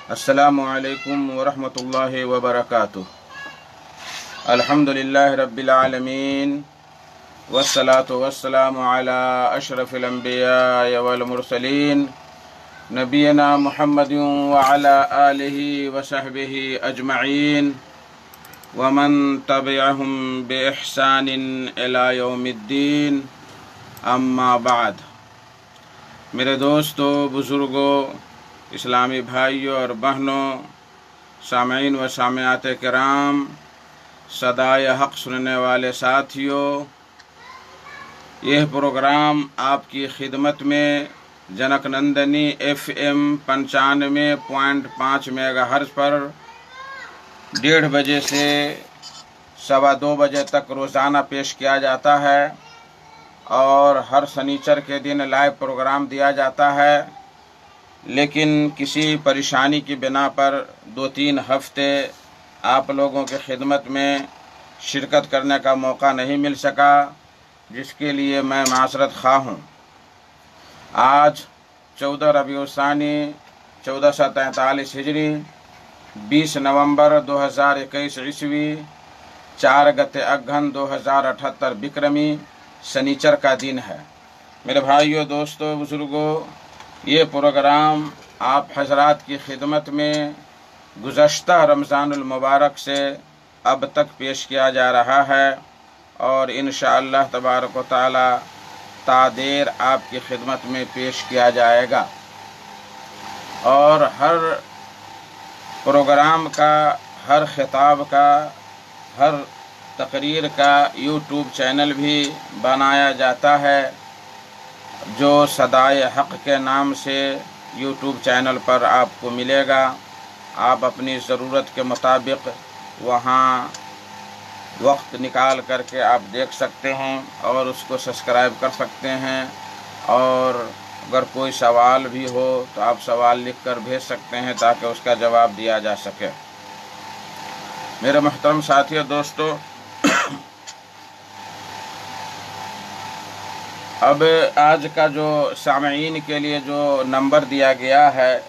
अस्सलामु अलैकुम वरहमतुल्लाहि वबरकातुह। अल्हम्दुलिल्लाहि रब्बिल आलमीन वस्सलातु वस्सलामु अला अशरफिल अंबिया वल मुरसलीन नबीना मुहम्मदिन व अला आलिहि व सहबिहि अजमईन व मन तबिअहुम बिइहसानिन इला यौमिद्दीन, अम्मा बाद। मेरे दोस्तों, बुज़ुर्गों, इस्लामी भाइयों और बहनों, सामीन व सामियात किराम, सदाए हक़ सुनने वाले साथियों, यह प्रोग्राम आपकी खिदमत में जनक नंदनी FM 95.5 मेगाहर्ट्ज़ पर 1:30 बजे से 2:15 बजे तक रोज़ाना पेश किया जाता है और हर शनिचर के दिन लाइव प्रोग्राम दिया जाता है। लेकिन किसी परेशानी की बिना पर 2-3 हफ्ते आप लोगों की खिदमत में शिरकत करने का मौका नहीं मिल सका, जिसके लिए मैं माज़रत ख़्वाह हूँ। आज 14 रबीउल सानी 1443 हिजरी, 20 नवंबर 2021 ईस्वी, 4 गते अगहन 2078 विक्रमी शनिचर का दिन है। मेरे भाइयों, दोस्तों, बुज़ुर्गों, ये प्रोग्राम आप हजरात की खिदमत में गुज़श्ता रमज़ानुल मुबारक से अब तक पेश किया जा रहा है और इंशाअल्लाह तबारक व तआला तादेर आपकी खिदमत में पेश किया जाएगा। और हर प्रोग्राम का, हर खिताब का, हर तकरीर का यूट्यूब चैनल भी बनाया जाता है, जो सदाए हक़ के नाम से यूट्यूब चैनल पर आपको मिलेगा। आप अपनी ज़रूरत के मुताबिक वहाँ वक्त निकाल करके आप देख सकते हैं और उसको सब्सक्राइब कर सकते हैं। और अगर कोई सवाल भी हो तो आप सवाल लिख कर भेज सकते हैं ताकि उसका जवाब दिया जा सके। मेरे मोहतरम साथियों, दोस्तों, अब आज का जो सामीन के लिए जो नंबर दिया गया है,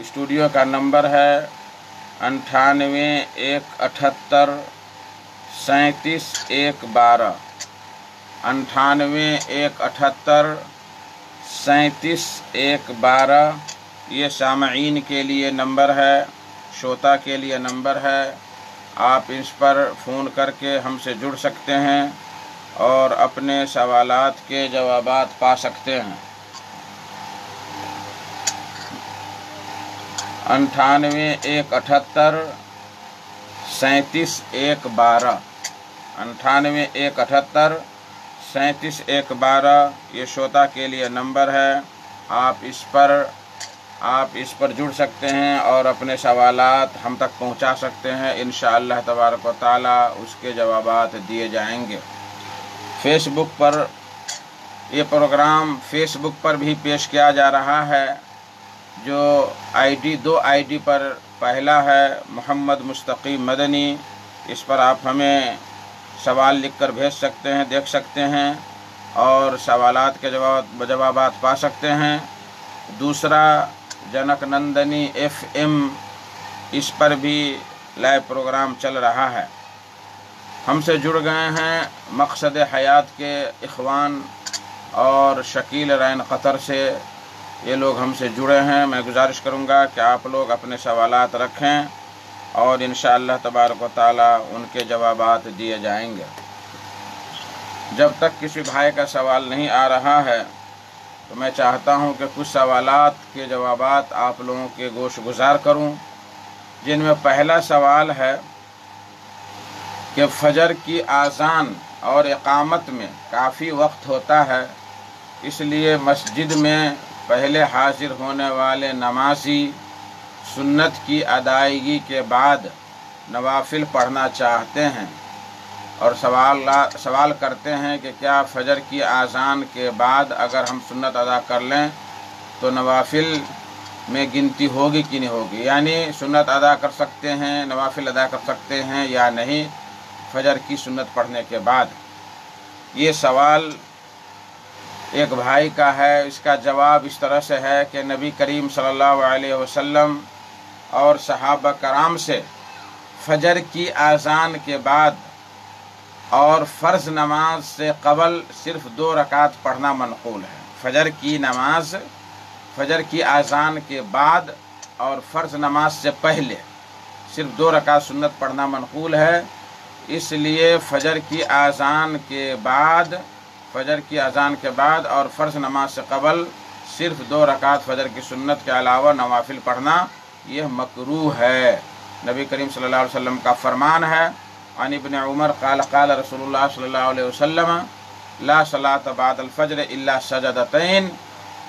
स्टूडियो का नंबर है 98-178 37-112, 98-178 37-112। ये सामीन के लिए नंबर है, श्रोता के लिए नंबर है। आप इस पर फ़ोन करके हमसे जुड़ सकते हैं और अपने सवालात के जवाबात पा सकते हैं। 98-178 37-112, 98-178 37-112 ये श्रोता के लिए नंबर है। आप इस पर जुड़ सकते हैं और अपने सवालात हम तक पहुंचा सकते हैं। इंशाअल्लाह तबारक व तआला उसके जवाबात दिए जाएंगे। फेसबुक पर ये प्रोग्राम फेसबुक पर भी पेश किया जा रहा है। जो दो आईडी पर, पहला है मोहम्मद मुस्तकीम मदनी, इस पर आप हमें सवाल लिखकर भेज सकते हैं, देख सकते हैं और सवालात के जवाबात पा सकते हैं। दूसरा जनक नंदनी FM, इस पर भी लाइव प्रोग्राम चल रहा है। हमसे जुड़ गए हैं मकसद हयात के इख़वान और शकील रैन क़तर से, ये लोग हमसे जुड़े हैं। मैं गुजारिश करूंगा कि आप लोग अपने सवालात रखें और इंशाअल्लाह तबारक व तआला उनके जवाबात दिए जाएंगे। जब तक किसी भाई का सवाल नहीं आ रहा है तो मैं चाहता हूं कि कुछ सवालात के जवाबात आप लोगों के गोश गुजार करूं, जिनमें पहला सवाल है कि फजर की आज़ान और इक़ामत में काफ़ी वक्त होता है, इसलिए मस्जिद में पहले हाजिर होने वाले नमाजी सुन्नत की अदायगी के बाद नवाफिल पढ़ना चाहते हैं और सवाल करते हैं कि क्या फजर की आज़ान के बाद अगर हम सुन्नत अदा कर लें तो नवाफिल में गिनती होगी कि नहीं होगी, यानी सुन्नत अदा कर सकते हैं, नवाफिल अदा कर सकते हैं या नहीं फजर की सुन्नत पढ़ने के बाद। ये सवाल एक भाई का है। इसका जवाब इस तरह से है कि नबी करीम सल्लल्लाहु अलैहि वसल्लम اور صحابہ کرام سے فجر کی اذان کے بعد اور فرض نماز سے قبل صرف 2 رکعت پڑھنا منقول ہے۔ فجر کی نماز فجر کی اذان کے بعد اور فرض نماز سے پہلے صرف 2 رکعت سنت پڑھنا منقول ہے۔ اس لیے فجر کی اذان کے بعد اور فرض نماز سے قبل صرف 2 رکعت فجر کی سنت کے علاوہ نوافل پڑھنا یہ مکروہ ہے۔ نبی کریم صلی اللہ علیہ وسلم کا فرمان ہے، عن ابن عمر قال قال رسول اللہ صلی اللہ علیہ وسلم لا صلاۃ بعد الفجر الا سجدتین،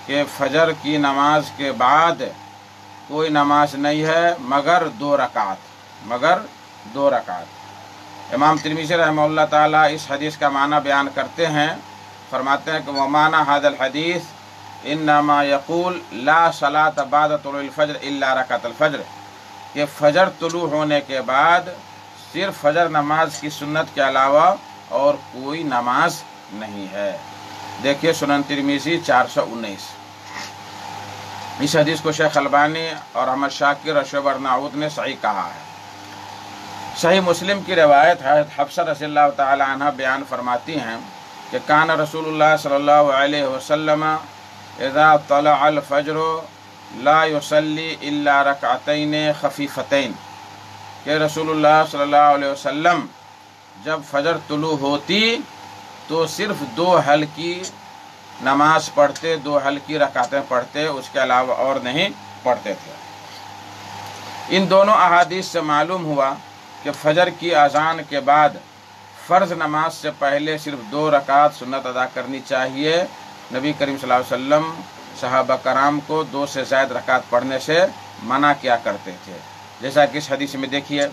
کہ فجر کی نماز کے بعد کوئی نماز نہیں ہے مگر 2 رکعت۔ امام ترمذی رحمہ اللہ تعالیٰ اس حدیث کا معنی بیان کرتے ہیں، فرماتے ہیں کہ ومعنی ھذا الحدیث انما یقول لا صلاۃ بعد طلوع الفجر الا رکعت الفجر، کہ فجر طلوع ہونے کے بعد صرف فجر نماز کی سنت کے علاوہ اور کوئی نماز نہیں ہے۔ دیکھیے سنن ترمذی 419۔ اس حدیث کو شیخ البانی اور احمد شاکر اور شعیب ارناؤت نے صحیح کہا ہے۔ صحیح مسلم کی روایت ہے، حفصہ رضی اللہ تعالی عنہ بیان فرماتی ہیں کہ کان رسول اللہ صلی اللہ علیہ وسلم اذا طلع الفجر لا يصلي الا رکعتین خفیفتین، کہ رسول اللہ صلی اللہ علیہ وسلم جب فجر طلوع ہوتی تو صرف 2 ہلکی نماز پڑھتے، 2 ہلکی رکعتیں پڑھتے، اس کے علاوہ اور نہیں پڑھتے تھے۔ ان دونوں احادیث سے معلوم ہوا کہ فجر کی اذان کے بعد فرض نماز سے پہلے صرف 2 رکعت سنت ادا کرنی چاہیے۔ نبی کریم صلی اللہ علیہ وسلم صحابہ کرام کو 2 سے زائد رکعت پڑھنے سے منع کیا کرتے تھے، جیسا کہ اس حدیث میں دیکھیے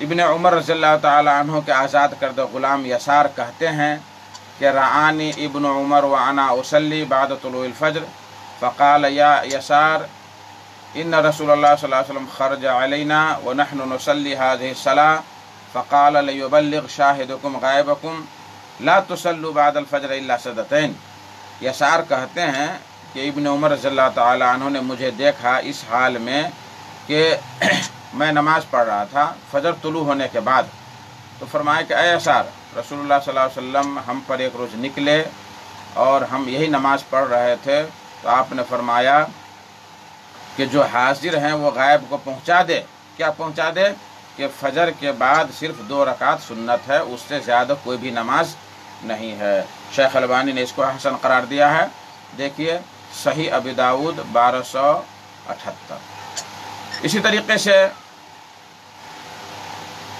ابن عمر رضی اللہ تعالی عنہ کے آزاد کردہ غلام یسار کہتے ہیں کہ رعانی ابن عمر وانا اصلی بعد طلوع الفجر فقال یا یسار ان رسول اللہ صلی اللہ علیہ وسلم خرج علینا ونحن نصلی هذه الصلاة فقال لیبلغ شاہدکم غائبکم لا تصلوا بعد الفجر الا سجدتین۔ یسار کہتے ہیں کہ ابن عمر رضی اللہ تعالی عنہ نے مجھے دیکھا اس حال میں کہ میں نماز پڑھ رہا تھا فجر طلوع ہونے کے بعد، تو فرمایا کہ اے یسار، رسول اللہ صلی اللہ علیہ وسلم ہم پر ایک روز نکلے اور ہم یہی نماز پڑھ رہے تھے، تو آپ نے فرمایا کہ جو حاضر ہیں وہ غائب کو پہنچا دے۔ کیا پہنچا دے؟ کہ فجر کے بعد صرف 2 رکعت سنت ہے، اس سے زیادہ کوئی بھی نماز نہیں ہے۔ شیخ البانی نے اس کو حسن قرار دیا ہے۔ دیکھیے صحیح ابی داؤد 1278۔ اسی طریقے سے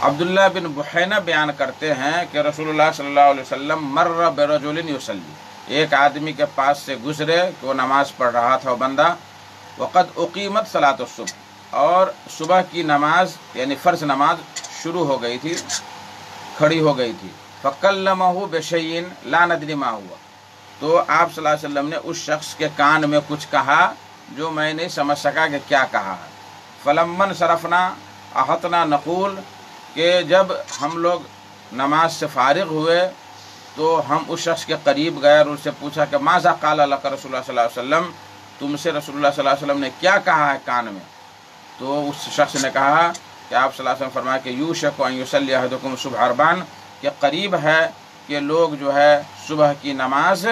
عبداللہ بن بحینہ بیان کرتے ہیں کہ رسول اللہ صلی اللہ علیہ وسلم مر برجل یصلی، ایک آدمی کے پاس سے گزرے کہ وہ نماز پڑھ رہا تھا وہ بندہ، وقد اقیمت صلاۃ الصبح، اور صبح کی نماز یعنی فرض نماز شروع ہو گئی تھی، کھڑی ہو گئی تھی، فکلمہ بشیء لا ندری ما ہوا، تو آپ صلی اللہ علیہ وسلم نے اس شخص کے کان میں کچھ کہا جو میں نہیں سمجھ سکا کہ کیا کہا ہے۔ فلمن صرفنا احطنا نقول، کہ جب ہم لوگ نماز سے فارغ ہوئے تو ہم اس شخص کے قریب گئے اور اس سے پوچھا کہ ماذا قال لک رسول اللہ صلی اللہ علیہ وسلم، تم سے رسول اللہ صلی اللہ علیہ وسلم نے کیا کہا ہے کان میں؟ تو اس شخص نے کہا کہ آپ صلی اللہ علیہ وسلم فرمایا کہ یوشک ان یصلی احدکم الصبح اربعا، کہ قریب ہے کہ لوگ جو ہے صبح کی نماز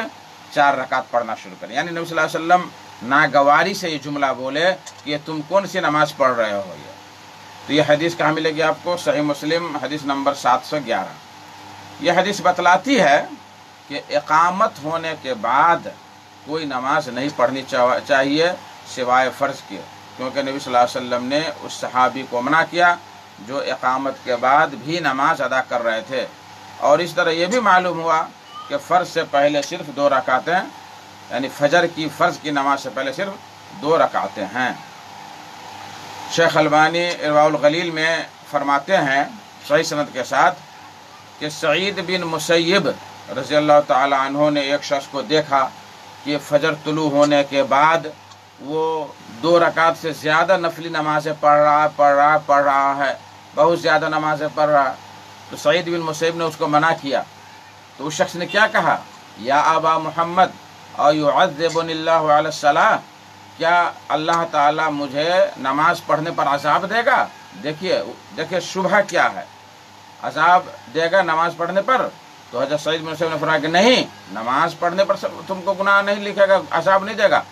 4 رکعت پڑھنا شروع کریں۔ یعنی نبی صلی اللہ علیہ وسلم ناگواری سے یہ جملہ بولے کہ تم کون سی نماز پڑھ رہے ہو۔ تو یہ حدیث کہاں ملے گی آپ کو؟ صحیح مسلم حدیث نمبر 711۔ یہ حدیث بتلاتی ہے کہ اقامت ہونے کے بعد کوئی نماز نہیں پڑھنی چاہیے سوائے فرض کے، کیونکہ نبی صلی اللہ علیہ وسلم نے اس صحابی کو منع کیا جو اقامت کے بعد بھی نماز ادا کر رہے تھے۔ اور اس طرح یہ بھی معلوم ہوا کہ فرض سے پہلے صرف 2 رکعتیں، یعنی فجر کی فرض کی نماز سے پہلے صرف 2 رکعتیں ہیں۔ شیخ البانی ارواء الغلیل میں فرماتے ہیں صحیح سند کے ساتھ کہ سعید بن مسیب رضی اللہ تعالی عنہ نے ایک شخص کو دیکھا کہ فجر طلوع ہونے کے بعد وہ 2 رکعت سے زیادہ نفلی نمازیں پڑھ رہا ہے، بہت زیادہ نمازیں پڑھ رہا ہے۔ تو سعید بن مسیب نے اس کو منع کیا، تو اس شخص نے کیا کہا؟ یا ابا محمد او یعذبنی اللہ علی الصلاۃ، کیا اللہ تعالیٰ مجھے نماز پڑھنے پر عذاب دے گا؟ دیکھیے شبہ کیا ہے، عذاب دے گا نماز پڑھنے پر؟ تو حضرت سعید بن مسیب نے فرمایا کہ نہیں، نماز پڑھنے پر تم کو گناہ نہیں لکھے گا، عذاب نہیں دے گا،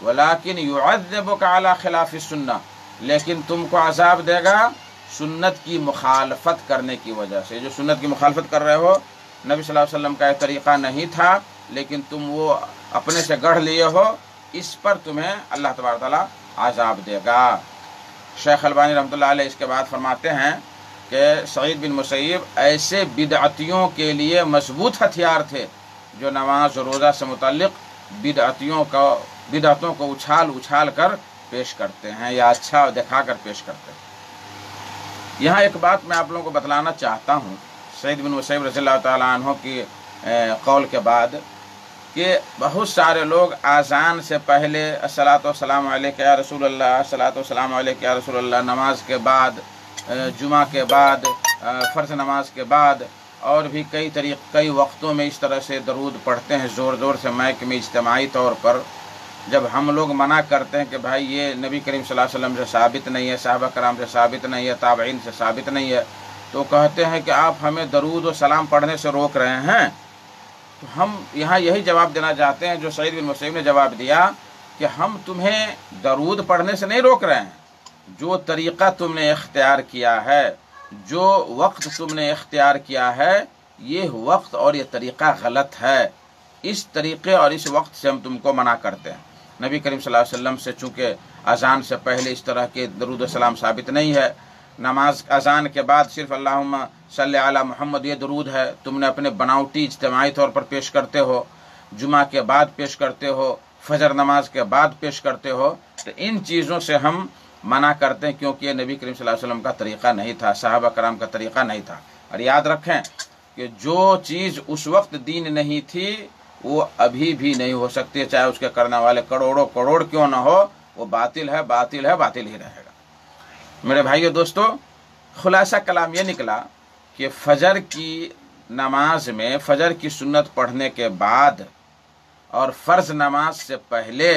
ولیکن یعذبک علی خلاف السنہ، لیکن تم کو عذاب دے گا سنت کی مخالفت کرنے کی وجہ سے۔ جو سنت کی مخالفت کر رہے ہو، نبی صلی اللہ علیہ وسلم کا یہ طریقہ نہیں تھا، لیکن تم وہ اپنے سے گڑھ لیے ہو، اس پر تمہیں اللہ تبارک و تعالیٰ عذاب دے گا۔ شیخ البانی رحمۃ اللہ علیہ اس کے بعد فرماتے ہیں کہ سعید بن مسیب ایسے بدعتیوں کے لیے مضبوط ہتھیار تھے جو نماز و روزہ سے متعلق بدعتوں کو اچھال کر پیش کرتے ہیں یا اچھا دکھا کر پیش کرتے ہیں۔ یہاں ایک بات میں آپ لوگوں کو بتلانا چاہتا ہوں سعید بن مسیب رضی اللہ تعالیٰ عنہ کی قول کے بعد، کہ بہت سارے لوگ اذان سے پہلے الصلاۃ والسلام علیک یا رسول اللہ، الصلاۃ والسلام علیک یا رسول اللہ، نماز کے بعد، جمعہ کے بعد، فرض نماز کے بعد، اور بھی کئی وقتوں میں اس طرح سے درود پڑھتے ہیں زور زور سے مائک میں اجتماعی طور پر۔ جب ہم لوگ منع کرتے ہیں کہ بھائی یہ نبی کریم صلی اللہ علیہ وسلم سے ثابت نہیں ہے، صحابہ کرام سے ثابت نہیں ہے، تابعین سے ثابت نہیں ہے، تو کہتے ہیں کہ آپ ہمیں درود و سلام پڑھنے سے روک رہے ہیں۔ تو ہم یہاں یہی جواب دینا چاہتے ہیں جو سعید بن مسیب نے جواب دیا کہ ہم تمہیں درود پڑھنے سے نہیں روک رہے ہیں، جو طریقہ تم نے اختیار کیا ہے، جو وقت تم نے اختیار کیا ہے، یہ وقت اور یہ طریقہ غلط ہے، اس طریقے اور اس وقت سے ہم تم کو منع کرتے ہیں۔ نبی کریم صلی اللہ علیہ وسلم سے چونکہ اذان سے پہلے اس طرح کے درود و سلام ثابت نہیں ہے، نماز اذان کے بعد صرف اللہم صلی علی محمد یہ درود ہے، تم نے اپنے بناوٹی اجتماعی طور پر پیش کرتے ہو، جمعہ کے بعد پیش کرتے ہو، فجر نماز کے بعد پیش کرتے ہو، تو ان چیزوں سے ہم منع کرتے ہیں، کیونکہ یہ نبی کریم صلی اللہ علیہ وسلم کا طریقہ نہیں تھا، صحابہ کرام کا طریقہ نہیں تھا۔ اور یاد رکھیں کہ جو چیز اس وقت دین نہیں تھی وہ ابھی بھی نہیں ہو سکتی، چاہے اس کے کرنے والے کروڑوں کروڑ کیوں نہ ہو، وہ باطل ہے، باطل ہے، باطل ہی رہے گا۔ میرے بھائیو دوستو، خلاصہ کلام یہ نکلا کہ فجر کی نماز میں فجر کی سنت پڑھنے کے بعد اور فرض نماز سے پہلے،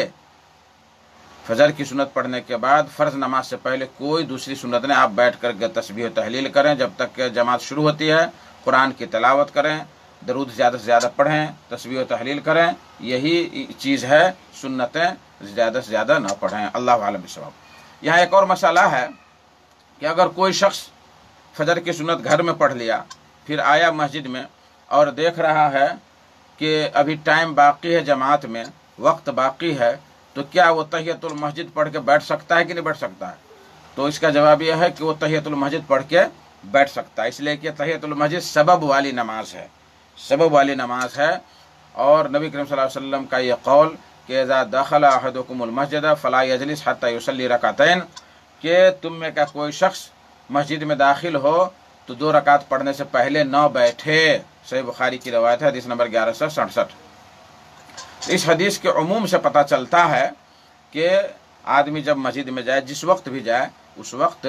فجر کی سنت پڑھنے کے بعد فرض نماز سے پہلے کوئی دوسری سنت نہیں، آپ بیٹھ کر کے تسبیح و تحلیل کریں جب تک کہ جماعت شروع ہوتی ہے، قرآن کی تلاوت کریں، درود زیادہ سے زیادہ پڑھیں، تسبیح و تحلیل کریں، یہی چیز ہے، سنتیں زیادہ سے زیادہ نہ پڑھیں۔ اللہ عالم بالصواب۔ یہاں ایک اور مسئلہ ہے کہ اگر کوئی شخص فجر کی سنت گھر میں پڑھ لیا، پھر آیا مسجد میں اور دیکھ رہا ہے کہ ابھی ٹائم باقی ہے، جماعت میں وقت باقی ہے، تو کیا وہ تحیۃ المسجد پڑھ کے بیٹھ سکتا ہے کہ نہیں بیٹھ سکتا ہے؟ تو اس کا جواب یہ ہے کہ وہ تحیۃ المسجد پڑھ کے بیٹھ سکتا ہے، اس لیے کہ تحیۃ المسجد سبب والی نماز ہے، سبب والی نماز ہے۔ اور نبی کریم صلی اللہ علیہ وسلم کا یہ قول کہ اذا دخل احدکم المسجد فلا یجلس حتی یصلی رکعتین، کہ تم میں کا کوئی شخص مسجد میں داخل ہو تو 2 رکعت پڑھنے سے پہلے نہ بیٹھے، صحیح بخاری کی روایت ہے، حدیث نمبر 1167۔ اس حدیث کے عموم سے پتہ چلتا ہے کہ آدمی جب مسجد میں جائے، جس وقت بھی جائے، اس وقت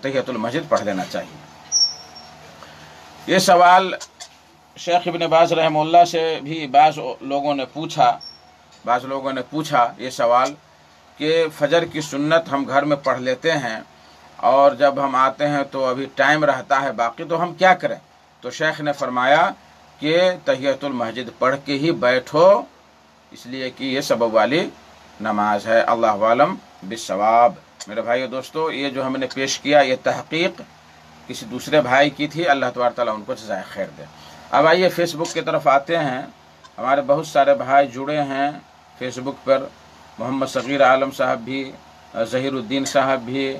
تحیۃ المسجد پڑھ لینا چاہیے۔ یہ سوال شیخ ابن باز رحمہ اللہ سے بھی بعض لوگوں نے پوچھا یہ سوال کہ فجر کی سنت ہم گھر میں پڑھ لیتے ہیں اور جب ہم آتے ہیں تو ابھی ٹائم رہتا ہے باقی، تو ہم کیا کریں؟ تو شیخ نے فرمایا کہ تحیۃ المسجد پڑھ کے ہی بیٹھو، اس لیے کہ یہ سبب والی نماز ہے۔ اللہ عالم بالصواب۔ میرے بھائیو دوستو، یہ جو ہم نے پیش کیا یہ تحقیق کسی دوسرے بھائی کی تھی، اللہ تبارک تعالیٰ ان کو جزائے خیر دے۔ اب آئیے فیس بک کی طرف آتے ہیں۔ ہمارے بہت سارے بھائی جڑے ہیں فیس بک پر، محمد صغیر عالم صاحب بھی، ظہیر الدین صاحب بھی،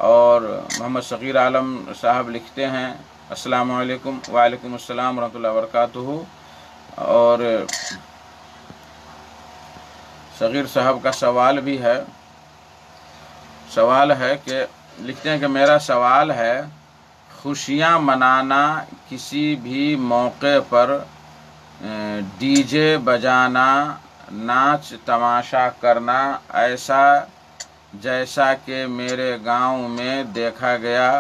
اور محمد صغیر عالم صاحب لکھتے ہیں السلام علیکم، وعلیکم السلام ورحمۃ اللہ وبرکاتہ۔ اور صغیر صاحب کا سوال بھی ہے، سوال ہے کہ لکھتے ہیں کہ میرا سوال ہے، خوشیاں منانا، کسی بھی موقع پر ڈی جے بجانا، ناچ تماشا کرنا، ایسا جیسا کہ میرے گاؤں میں دیکھا گیا،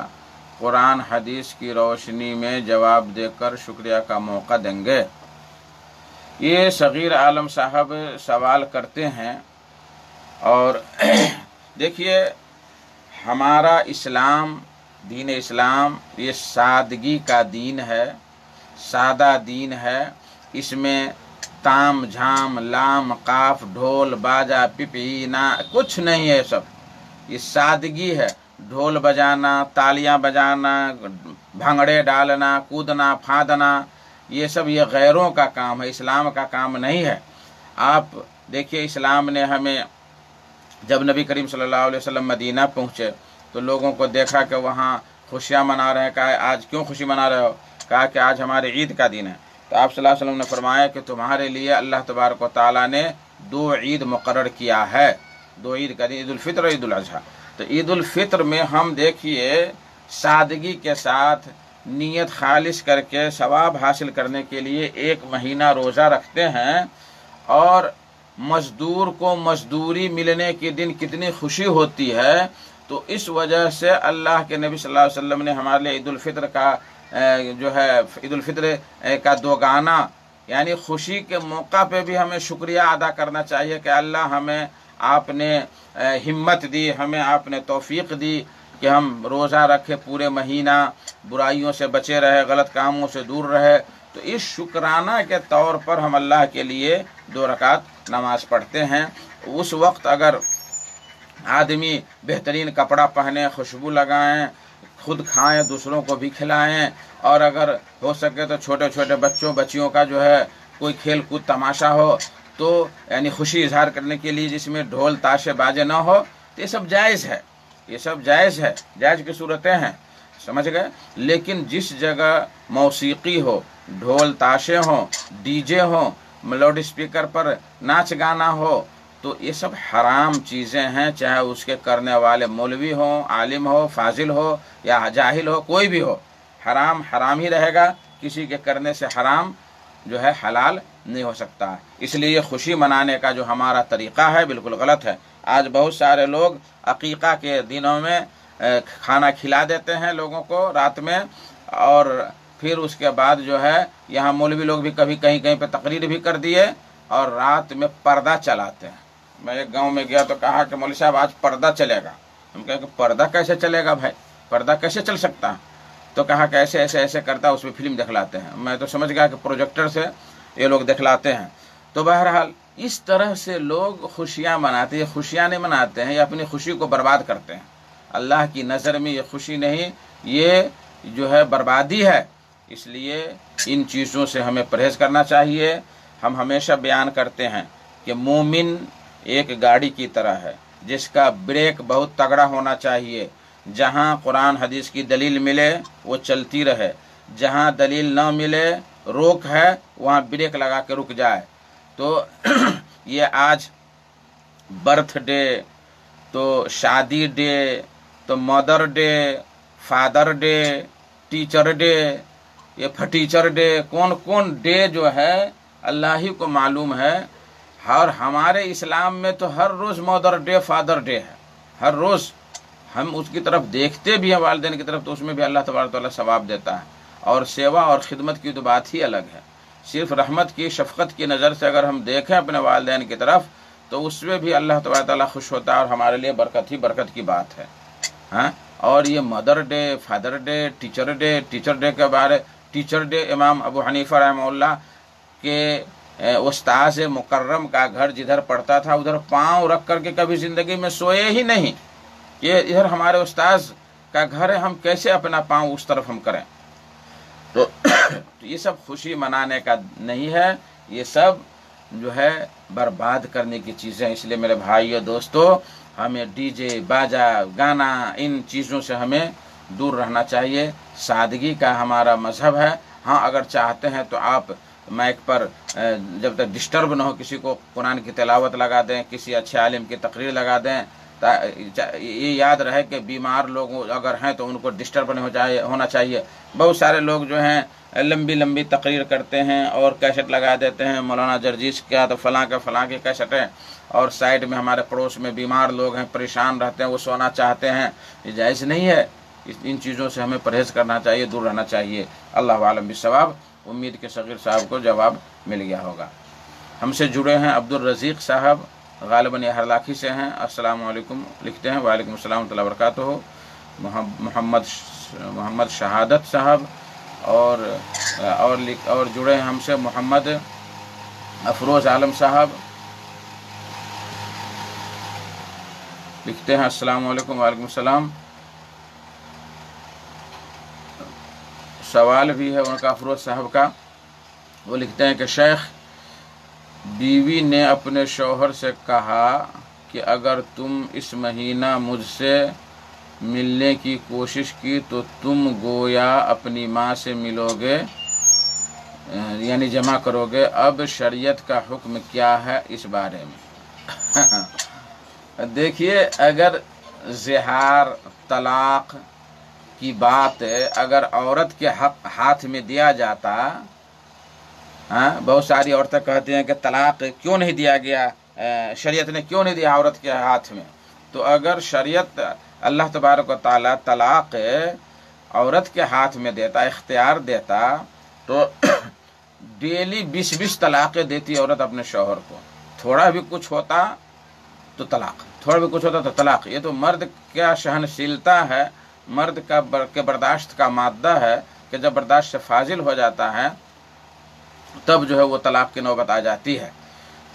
قرآن حدیث کی روشنی میں جواب دے کر شکریہ کا موقع دیں گے۔ یہ صغیر عالم صاحب سوال کرتے ہیں اور دیکھیے ہمارا اسلام، دین اسلام یہ سادگی کا دین ہے، سادہ دین ہے۔ اس میں تام جھام لام قاف ڈھول باجا پپینا کچھ نہیں ہے، سب یہ سادگی ہے۔ ڈھول بجانا، تالیاں بجانا، بھنگڑے ڈالنا، کودنا پھاندنا، یہ سب یہ غیروں کا کام ہے، اسلام کا کام نہیں ہے۔ آپ دیکھیے اسلام نے ہمیں، جب نبی کریم صلی اللہ علیہ وسلم مدینہ پہنچے تو لوگوں کو دیکھا کہ وہاں خوشیاں منا رہے ہیں۔ کہا آج کیوں خوشی منا رہے ہو؟ کہا کہ آج ہمارے عید کا دن ہے۔ تو آپ صلی اللہ علیہ وسلم نے فرمایا کہ تمہارے لیے اللہ تبارک و تعالیٰ نے 2 عید مقرر کیا ہے، 2 عید کا دن، عید الفطر اور عید الاضحیٰ۔ تو عید الفطر میں ہم دیکھیے سادگی کے ساتھ نیت خالص کر کے ثواب حاصل کرنے کے لیے 1 مہینہ روزہ رکھتے ہیں، اور مزدور کو مزدوری ملنے کے دن کتنی خوشی ہوتی ہے۔ تو اس وجہ سے اللہ کے نبی صلی اللہ علیہ وسلم نے ہمارے لیے عید الفطر کا جو ہے عید الفطر کا 2 گانا، یعنی خوشی کے موقع پہ بھی ہمیں شکریہ ادا کرنا چاہیے کہ اللہ ہمیں آپ نے ہمت دی، ہمیں آپ نے توفیق دی کہ ہم روزہ رکھے پورے مہینہ، برائیوں سے بچے رہے، غلط کاموں سے دور رہے۔ تو اس شکرانہ کے طور پر ہم اللہ کے لیے 2 رکعت نماز پڑھتے ہیں۔ اس وقت اگر آدمی بہترین کپڑا پہنے، خوشبو لگائیں، خود کھائیں، دوسروں کو بھی کھلائیں، اور اگر ہو سکے تو چھوٹے چھوٹے بچیوں کا جو ہے کوئی کھیل کود تماشا ہو، تو یعنی خوشی اظہار کرنے کے لیے جس میں ڈھول تاشے باجے نہ ہو، تو یہ سب جائز ہے، یہ سب جائز ہے، جائز کی صورتیں ہیں، سمجھ گئے۔ لیکن جس جگہ موسیقی ہو، ڈھول تاشے ہوں، ڈی جے ہوں، لاؤڈ اسپیکر پر ناچ گانا ہو، تو یہ سب حرام چیزیں ہیں، چاہے اس کے کرنے والے مولوی ہوں، عالم ہو، فاضل ہو یا جاہل ہو، کوئی بھی ہو، حرام حرام ہی رہے گا، کسی کے کرنے سے حرام جو ہے حلال نہیں ہو سکتا ہے۔ اس لیے یہ خوشی منانے کا جو ہمارا طریقہ ہے بالکل غلط ہے۔ آج بہت سارے لوگ عقیقہ کے دنوں میں کھانا کھلا دیتے ہیں لوگوں کو رات میں، اور پھر اس کے بعد جو ہے یہاں مولوی لوگ بھی کبھی کہیں کہیں پہ تقریر بھی کر دیے، اور رات میں پردہ چلاتے ہیں۔ میں ایک گاؤں میں گیا تو کہا کہ مولوی صاحب آج پردہ چلے گا۔ ہم کہے کہ پردہ کیسے چلے گا بھائی، پردہ کیسے چل سکتا ہے؟ تو کہا کہ ایسے ایسے ایسے کرتا ہے، اس میں فلم دکھلاتے ہیں۔ میں تو سمجھ گیا کہ پروجیکٹر سے یہ لوگ دکھلاتے ہیں۔ تو بہرحال اس طرح سے لوگ خوشیاں مناتے ہیں، خوشیاں نہیں مناتے ہیں، یہ اپنی خوشی کو برباد کرتے ہیں۔ اللہ کی نظر میں یہ خوشی نہیں، یہ جو ہے بربادی ہے۔ اس لیے ان چیزوں سے ہمیں پرہیز کرنا چاہیے۔ ہم ہمیشہ بیان کرتے ہیں کہ مومن ایک گاڑی کی طرح ہے جس کا بریک بہت تگڑا ہونا چاہیے۔ جہاں قرآن حدیث کی دلیل ملے وہ چلتی رہے، جہاں دلیل نہ ملے روک ہے وہاں بریک لگا کے رک جائے۔ تو یہ آج برتھ ڈے، تو شادی ڈے، تو mother day, father day, teacher day, یہ پھٹیچر ڈے، کون کون ڈے جو ہے اللہ ہی کو معلوم ہے۔ اور ہمارے اسلام میں تو ہر روز مدر ڈے، فادر ڈے ہے، ہر روز ہم اس کی طرف دیکھتے بھی ہیں، والدین کی طرف، تو اس میں بھی اللہ تبارک و تعالیٰ ثواب دیتا ہے۔ اور سیوا اور خدمت کی تو بات ہی الگ ہے۔ صرف رحمت کی، شفقت کی نظر سے اگر ہم دیکھیں اپنے والدین کی طرف تو اس میں بھی اللہ تبارک و تعالیٰ خوش ہوتا ہے، اور ہمارے لیے برکت ہی برکت کی بات ہے۔ ہاں، اور یہ mother day, father day, teacher day کے بارے، ٹیچر ڈے امام ابو حنیفہ رحمہ اللہ کے استاذ مکرم کا گھر جدھر پڑتا تھا ادھر پاؤں رکھ کر کے کبھی زندگی میں سوئے ہی نہیں کہ ادھر ہمارے استاذ کا گھر ہے، ہم کیسے اپنا پاؤں اس طرف ہم کریں۔ تو یہ سب خوشی منانے کا نہیں ہے، یہ سب جو ہے برباد کرنے کی چیزیں۔ اس لیے میرے بھائیو دوستو، ہمیں ڈی جے، باجا، گانا، ان چیزوں سے ہمیں دور رہنا چاہیے۔ سادگی کا ہمارا مذہب ہے۔ ہاں اگر چاہتے ہیں تو آپ مائک پر جب تک ڈسٹرب نہ ہو کسی کو قرآن کی تلاوت لگا دیں، کسی اچھے عالم کی تقریر لگا دیں، یہ یاد رہے کہ بیمار لوگ اگر ہیں تو ان کو ڈسٹرب نہیں ہونا چاہیے۔ بہت سارے لوگ جو ہیں لمبی لمبی تقریر کرتے ہیں اور کیسٹ لگا دیتے ہیں، مولانا جرجیس کیا تو فلاں کی کیسٹیں، اور سائڈ میں ہمارے پڑوس میں بیمار لوگ ہیں، پریشان رہتے ہیں، وہ سونا چاہتے ہیں۔ یہ جائز نہیں ہے، ان چیزوں سے ہمیں پرہیز کرنا چاہیے، دور رہنا چاہیے۔ اللہ عالم بالصواب۔ امید کے صغیر صاحب کو جواب مل گیا ہوگا۔ ہم سے جڑے ہیں عبد الرزیق صاحب غالباً یہ ہرلاکھی سے ہیں۔ السلام علیکم لکھتے ہیں، وعلیکم السلام ورحمۃ اللہ وبرکاتہ۔ محمد شہادت صاحب اور جڑے ہیں ہم سے محمد افروز عالم صاحب، لکھتے ہیں السلام علیکم وعلیکم السلام۔ سوال بھی ہے ان کا افروز صاحب کا، وہ لکھتے ہیں کہ شیخ، بیوی نے اپنے شوہر سے کہا کہ اگر تم اس مہینہ مجھ سے ملنے کی کوشش کی تو تم گویا اپنی ماں سے ملو گے، یعنی جمع کرو گے، اب شریعت کا حکم کیا ہے اس بارے میں؟ دیکھیے، اگر زہار طلاق کی بات اگر عورت کے ہاتھ میں دیا جاتا، بہت ساری عورتیں کہتی ہیں کہ طلاق کیوں نہیں دیا گیا، شریعت نے کیوں نہیں دیا عورت کے ہاتھ میں؟ تو اگر شریعت اللہ تبارک و تعالی طلاق عورت کے ہاتھ میں دیتا، اختیار دیتا، تو ڈیلی 20 طلاقیں دیتی عورت اپنے شوہر کو۔ تھوڑا بھی کچھ ہوتا تو طلاق، تھوڑا بھی کچھ ہوتا تو طلاق۔ یہ تو مرد کا سہنشیلتا ہے، مرد کا برداشت کا مادہ ہے کہ جب برداشت سے فاضل ہو جاتا ہے تب جو ہے وہ طلاق کی نوبت آ جاتی ہے۔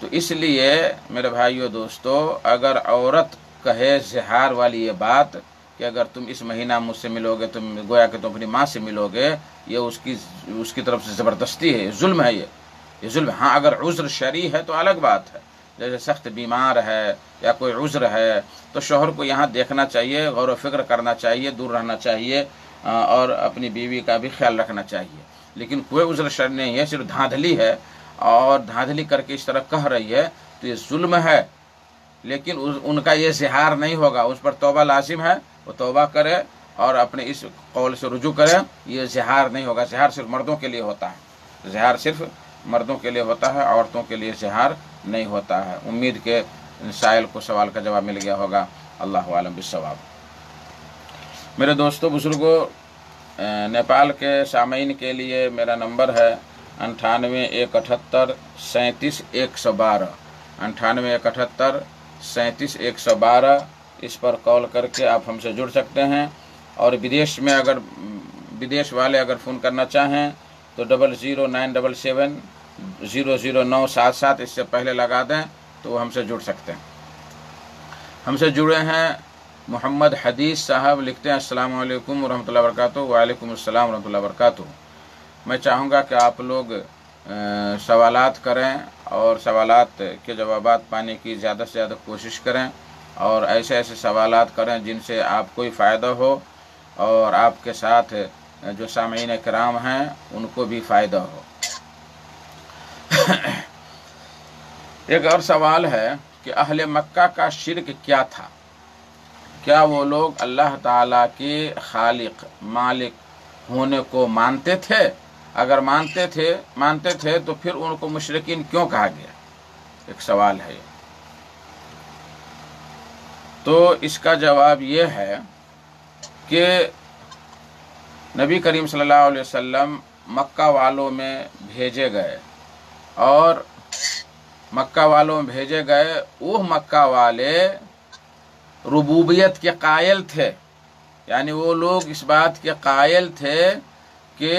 تو اس لیے میرے بھائیو دوستو، اگر عورت کہے زہار والی یہ بات کہ اگر تم اس مہینہ مجھ سے ملو گے تم گویا کہ تم اپنی ماں سے ملو گے، یہ اس کی طرف سے زبردستی ہے، یہ ظلم ہے، یہ ظلم ہے۔ ہاں اگر عذر شرعی ہے تو الگ بات ہے، جیسے سخت بیمار ہے یا کوئی عذر ہے تو شوہر کو یہاں دیکھنا چاہیے، غور و فکر کرنا چاہیے، دور رہنا چاہیے اور اپنی بیوی کا بھی خیال رکھنا چاہیے۔ لیکن کوئی عذر شرعی نہیں ہے، صرف دھاندلی ہے اور دھاندلی کر کے اس طرح کہہ رہی ہے تو یہ ظلم ہے۔ لیکن ان کا یہ زہار نہیں ہوگا، اس پر توبہ لازم ہے، وہ توبہ کرے اور اپنے اس قول سے رجوع کرے، یہ زہار نہیں ہوگا۔ زہار صرف مردوں کے لیے ہوتا ہے، زہار صرف مردوں کے لیے ہوتا ہے، عورتوں کے لیے زہار نہیں ہوتا ہے۔ امید کہ سائل کو سوال کا جواب مل گیا ہوگا، اللہ عالم بالصواب۔ میرے دوستو بزرگوں، نیپال کے سامعین کے لیے میرا نمبر ہے 98 178 37 112، 98 178 37 112۔ اس پر کال کر کے آپ ہم سے جڑ سکتے ہیں، اور بدیش والے اگر فون کرنا چاہیں تو 00977 00977 اس سے پہلے لگا دیں تو وہ ہم سے جڑ سکتے ہیں۔ ہم سے جڑے ہیں محمد حدیث صاحب، لکھتے ہیں السلام علیکم ورحمۃ اللہ وبرکاتہ۔ وعلیکم السلام ورحمۃ اللہ وبرکاتہ۔ میں چاہوں گا کہ آپ لوگ سوالات کریں اور سوالات کے جوابات پانے کی زیادہ سے زیادہ کوشش کریں، اور ایسے ایسے سوالات کریں جن سے آپ کو ہی فائدہ ہو اور آپ کے ساتھ جو سامعین کرام ہیں ان کو بھی فائدہ ہو۔ ایک اور سوال ہے کہ اہل مکہ کا شرک کیا تھا؟ کیا وہ لوگ اللہ تعالیٰ کے خالق مالک ہونے کو مانتے تھے؟ اگر مانتے تھے تو پھر ان کو مشرکین کیوں کہا گیا؟ ایک سوال ہے۔ تو اس کا جواب یہ ہے کہ نبی کریم صلی اللہ علیہ وسلم مکہ والوں میں بھیجے گئے، اور مکہ والوں میں بھیجے گئے، وہ مکہ والے ربوبیت کے قائل تھے، یعنی وہ لوگ اس بات کے قائل تھے کہ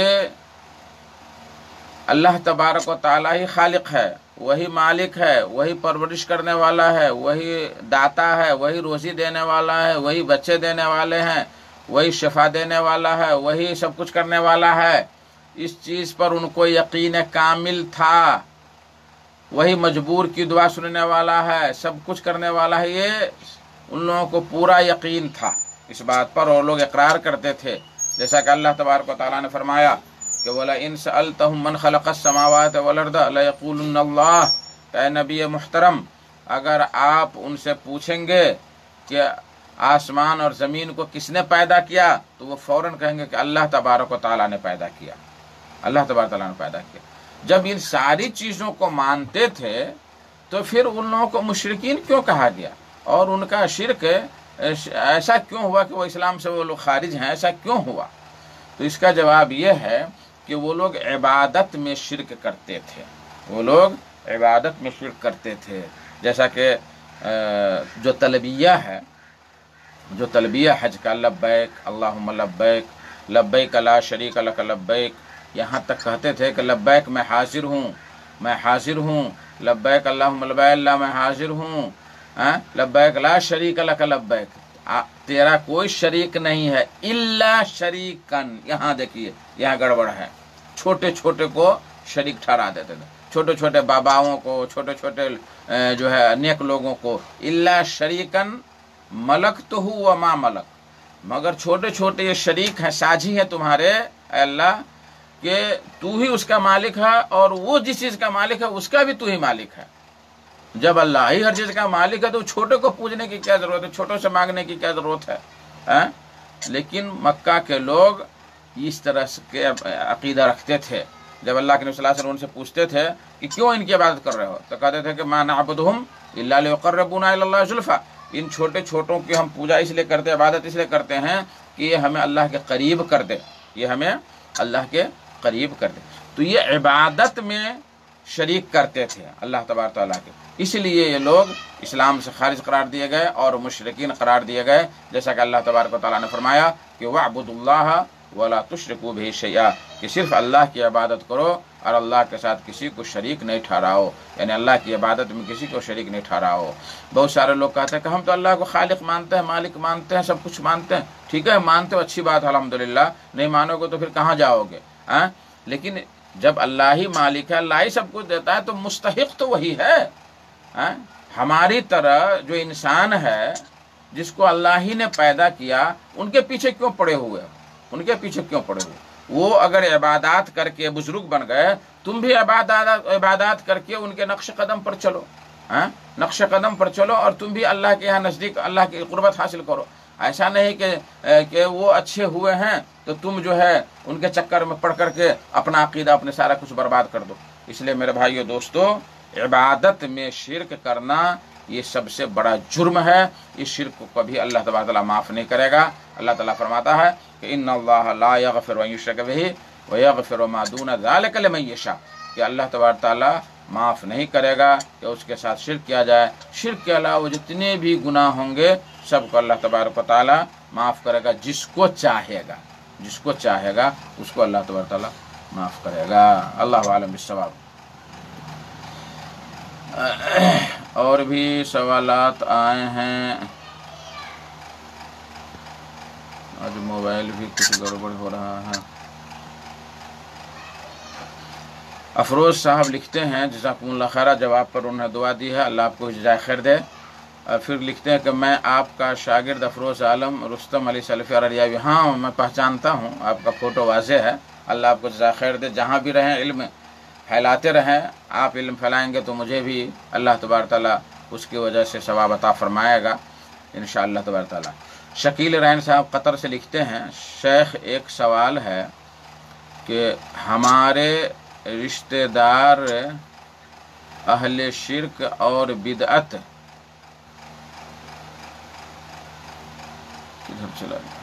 اللہ تبارک و تعالیٰ ہی خالق ہے، وہی مالک ہے، وہی پرورش کرنے والا ہے، وہی داتا ہے، وہی روزی دینے والا ہے، وہی بچے دینے والے ہیں، وہی شفا دینے والا ہے، وہی سب کچھ کرنے والا ہے۔ اس چیز پر ان کو یقین کامل تھا، وہی مجبور کی دعا سننے والا ہے، سب کچھ کرنے والا ہے، یہ ان لوگوں کو پورا یقین تھا اس بات پر، اور لوگ اقرار کرتے تھے، جیسا کہ اللہ تبارک و تعالیٰ نے فرمایا کہ وَلَئِن سَأَلْتَهُم مَّنْ خَلَقَ السَّمَاوَاتِ وَالْأَرْضَ لَيَقُولُنَّ اللَّهُ، اے نبی محترم، اگر آپ ان سے پوچھیں گے کہ آسمان اور زمین کو کس نے پیدا کیا تو وہ فوراً کہیں گے کہ اللہ تبارک و تعالیٰ نے پیدا کیا، اللہ تبارک و تعالیٰ نے پیدا کیا۔ جب ان ساری چیزوں کو مانتے تھے تو پھر ان لوگوں کو مشرکین کیوں کہا گیا، اور ان کا شرک ایسا کیوں ہوا کہ وہ اسلام سے وہ لوگ خارج ہیں، ایسا کیوں ہوا؟ تو اس کا جواب یہ ہے کہ وہ لوگ عبادت میں شرک کرتے تھے، وہ لوگ عبادت میں شرک کرتے تھے، جیسا کہ जो तलबिया है, जो तलबिया हज का, लब्बैक अल्लाहुम्मा लब्बैक, लब्बैक ला शरीक लक लब्बैक, यहाँ तक कहते थे कि लब्बैक मैं हाजिर हूँ, मैं हाजिर हूँ, लब्बैक अल्लाहुम्मा लब्बैक अल्लाह मैं हाजिर हूँ, लब्बैक ला शरीक लक लब्बैक, तेरा कोई शरीक नहीं है, इल्ला शरीकन। यहाँ देखिए यहाँ गड़बड़ है, छोटे छोटे को शरीक ठहरा देते थे, छोटे छोटे बाबाओं को, छोटे छोटे जो है नेक लोगों को, इल्ला शरीकन मलक तो हूँ व मा मलक, मगर छोटे छोटे ये शरीक हैं, साझी हैं तुम्हारे अल्लाह कि तू ही उसका मालिक है और वो जिस चीज का मालिक है उसका भी तू ही मालिक है। जब अल्लाह ही हर चीज का मालिक है तो छोटे को पूजने की क्या जरूरत है, छोटों से मांगने की क्या जरूरत है? लेकिन मक्का के लोग इस तरह के अकीदा रखते थे। जब अल्लाह के नबी सल्लल्लाहु अलैहि वसल्लम उनसे पूछते थे कि क्यों इनकी इबादत कर रहे हो, तो कहते थे कि मा नअबुदुहुम इल्ला लियुक़र्रिबूना इलल्लाहि ज़ुल्फ़ा, इन छोटे छोटों की हम पूजा इसलिए करते हैं, इबादत इसलिए करते हैं कि ये हमें अल्लाह के करीब कर दे, ये हमें अल्लाह के करीब कर दे। तो ये इबादत में शरीक करते थे अल्लाह तबारक तआला के, इसलिए ये लोग इस्लाम से खारिज करार दिए गए और मुशरिकीन करार दिए गए। जैसा कि अल्लाह तबारक तआला ने फरमाया कि वअबुदुल्लाह वला तुश्रिकू बिही शैआ, कि सिर्फ अल्लाह की इबादत करो और अल्लाह के साथ किसी को शरीक नहीं ठहराओ, यानी अल्लाह की इबादत में किसी को शरीक नहीं ठहराओ। बहुत सारे लोग कहते हैं कि हम तो अल्लाह को खालिक मानते हैं, मालिक मानते हैं, सब कुछ मानते हैं। ठीक है, मानते हो, अच्छी बात है, अल्हम्दुलिल्लाह। नहीं मानोगे तो फिर कहाँ जाओगे? लेकिन जब अल्लाह ही मालिक है, अल्लाह ही सब कुछ देता है, तो मुस्तहिक तो वही है। हमारी तरह जो इंसान है जिसको अल्लाह ही ने पैदा किया, उनके पीछे क्यों पड़े हुए, उनके पीछे क्यों पड़े हुए? वो अगर इबादत करके बुजुर्ग बन गए, तुम भी इबादत करके उनके नक्श कदम पर चलो, नक्श कदम पर चलो और तुम भी अल्लाह के यहाँ नजदीक अल्लाह की कुर्बत हासिल करो। ऐसा नहीं कि वो अच्छे हुए हैं तो तुम जो है उनके चक्कर में पड़ करके अपना अकीदा, अपने सारा कुछ बर्बाद कर दो। इसलिए मेरे भाइयों दोस्तों, इबादत में शिरक करना ये सबसे बड़ा जुर्म है। इस शिरक को कभी अल्लाह तबारक तआला माफ़ नहीं करेगा। अल्लाह ताला फरमाता है कि इन्नल्लाह ला यग़फ़िरु अन युश्रक बिही व यग़फ़िरु मा दून ज़ालिका लिमन यशा, कि अल्लाह तबारक तआला माफ़ नहीं करेगा कि उसके साथ शिरक किया जाए। शिरक के अलावा जितने भी गुनाह होंगे सबको अल्लाह तबारक तआला माफ़ करेगा, जिसको चाहेगा, जिसको चाहेगा उसको अल्लाह तबारक तआला माफ़ करेगा। अल्लाहु आलम बिस्सवाब। और भी सवालात आए हैं। आज मोबाइल भी कुछ गड़बड़ हो रहा है। अफरोज साहब लिखते हैं, जज़ाकुमुल्लाह खैरा, जवाब पर उन्होंने दुआ दी है, अल्लाह आपको जज़ाए खैर दे। फिर लिखते हैं कि मैं आपका शागिर्द अफरोज आलम रुस्तम अली सलफ़ी अररियावी। हाँ, मैं पहचानता हूँ, आपका फ़ोटो वाज़ेह है। अल्लाह आपको जज़ाए खैर दे। जहाँ भी रहें इल्म फैलाते रहें। आप इल्म फैलाएंगे तो मुझे भी अल्लाह तबारक तआला उसकी वजह से सवाब अता फरमाएगा इंशाअल्लाह तबारक तआला। शकील रैन साहब कतर से लिखते हैं, शेख एक सवाल है कि हमारे रिश्तेदार अहले शिरक और बिदअत किधर चला गया?